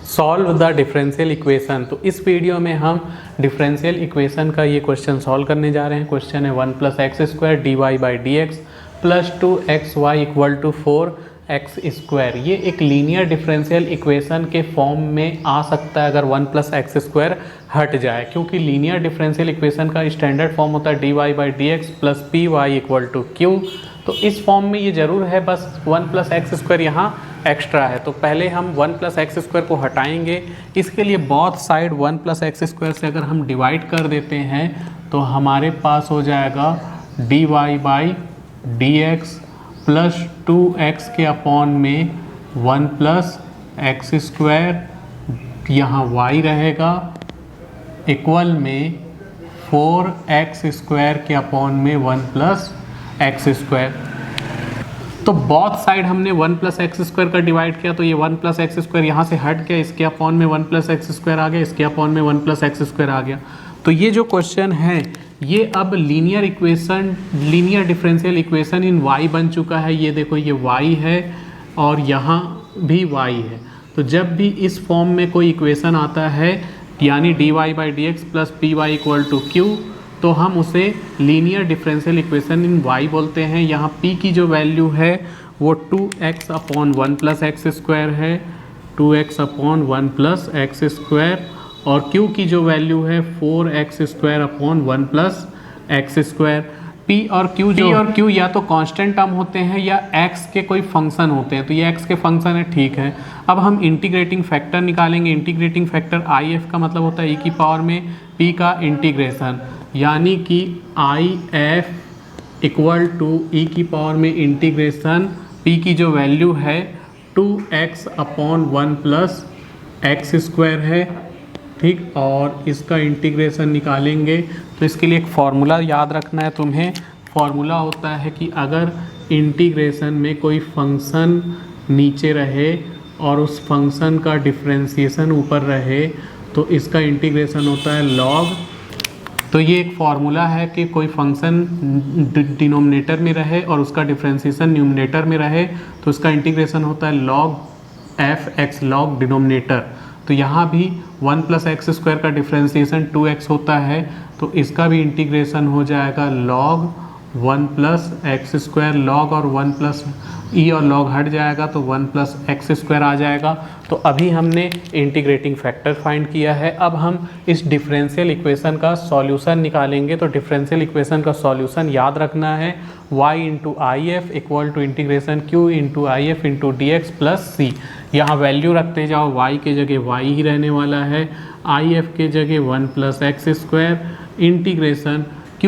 Solve the differential equation. तो इस video में हम डिफरेंशियल इक्वेशन का ये क्वेश्चन सॉल्व करने जा रहे हैं। क्वेश्चन है 1 + x² dy/dx + 2xy = 4x²। ये एक लीनियर डिफरेंशियल इक्वेशन के फॉर्म में आ सकता है अगर 1 + x² हट जाए, क्योंकि लीनियर डिफरेंशियल इक्वेशन का स्टैंडर्ड फॉर्म होता है dy/dx + py = q। तो इस फॉर्म में ये ज़रूर है, बस 1 + x² यहाँ एक्स्ट्रा है। तो पहले हम 1 + x² को हटाएंगे। इसके लिए बोथ साइड 1 + x² से अगर हम डिवाइड कर देते हैं तो हमारे पास हो जाएगा dy/dx + 2x के अपॉन में 1 + x², यहाँ y रहेगा, इक्वल में 4x² के अपॉन में 1 + x²। तो बोथ साइड हमने 1 + x² का डिवाइड किया, तो ये 1 + x² यहाँ से हट गया, इसके अपॉन में 1 + x² आ गया, इसके अपॉन में 1 + x² आ गया। तो ये जो क्वेश्चन है ये अब linear equation, linear differential equation in y बन चुका है। ये देखो, ये y है और यहाँ भी y है। तो जब भी इस फॉर्म में कोई इक्वेशन आता है यानी dy/dx + py = q, तो हम उसे linear differential equation in y बोलते हैं। यहाँ p की जो वैल्यू है वो 2x/1 + x² है, 2x/1 + x², और q की जो वैल्यू है 4x²/1 + x²। p और q या तो कांस्टेंट टर्म होते हैं या x के कोई फंक्शन होते हैं, तो ये x के फंक्शन है, ठीक है। अब हम इंटीग्रेटिंग फैक्टर निकालेंगे। इंटीग्रेटिंग फैक्टर if का मतलब होता है e की पावर में p का इंटीग्रेशन, यानी कि if = e की पावर में इंटीग्रेशन p की जो वैल्यू है 2x/1 + x² है, ठीक। और इसका इंटीग्रेशन निकालेंगे तो इसके लिए एक फार्मूला याद रखना है तुम्हें। फार्मूला होता है कि अगर इंटीग्रेशन में कोई फंक्शन नीचे रहे और उस फंक्शन का डिफरेंशिएशन ऊपर रहे तो इसका इंटीग्रेशन होता है लॉग। तो ये एक फार्मूला है कि कोई फंक्शन डिनोमिनेटर में रहे और उसका डिफरेंशिएशन न्यूमरेटर में रहे तो उसका इंटीग्रेशन होता है log f(x) log डिनोमिनेटर। तो यहाँ भी 1 + x² का डिफरेंशिएशन 2x होता है, तो इसका भी इंटीग्रेशन हो जाएगा log 1 + x² log, और 1 + e और log हट जाएगा तो 1 + x² आ जाएगा। तो अभी हमने इंटीग्रेटिंग फैक्टर फाइंड किया है। अब हम इस डिफरेंशियल इक्वेशन का सॉल्यूशन निकालेंगे। तो डिफरेंशियल इक्वेशन का सॉल्यूशन याद रखना है y × if = integration q × if × dx + c। यहाँ वैल्यू रखते जाओ, y के जगह y ही रहने वाला है, if के जगह 1 + x², इंटीग्रेशन q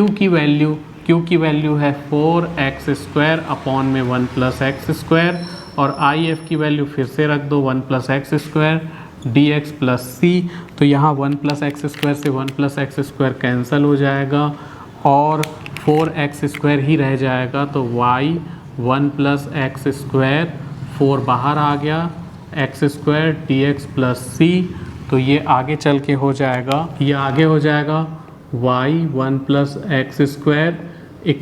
की वैल्यू है 4x² अपॉन में 1 + x², और if की वैल्यू फिर से रख दो 1 + x² dx + c। तो यहाँ 1 + x² से 1 + x² कैंसिल हो जाएगा और 4x² ही रह जाएगा। तो y 1 + x², 4 बाहर आ गया, x² dx + c। तो ये आगे चल के हो जाएगा, ये आगे हो जाएगा y 1 + x² =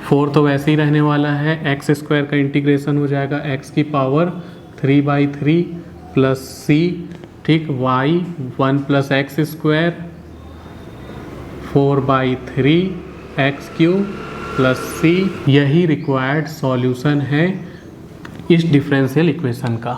4 तो वैसे ही रहने वाला है, x² का इंटीग्रेशन हो जाएगा x की पावर 3/3 + c, ठीक। y 1 + x² 4/3 x³ + c। यही रिक्वायर्ड सॉल्यूशन है इस डिफरेंशियल इक्वेशन का।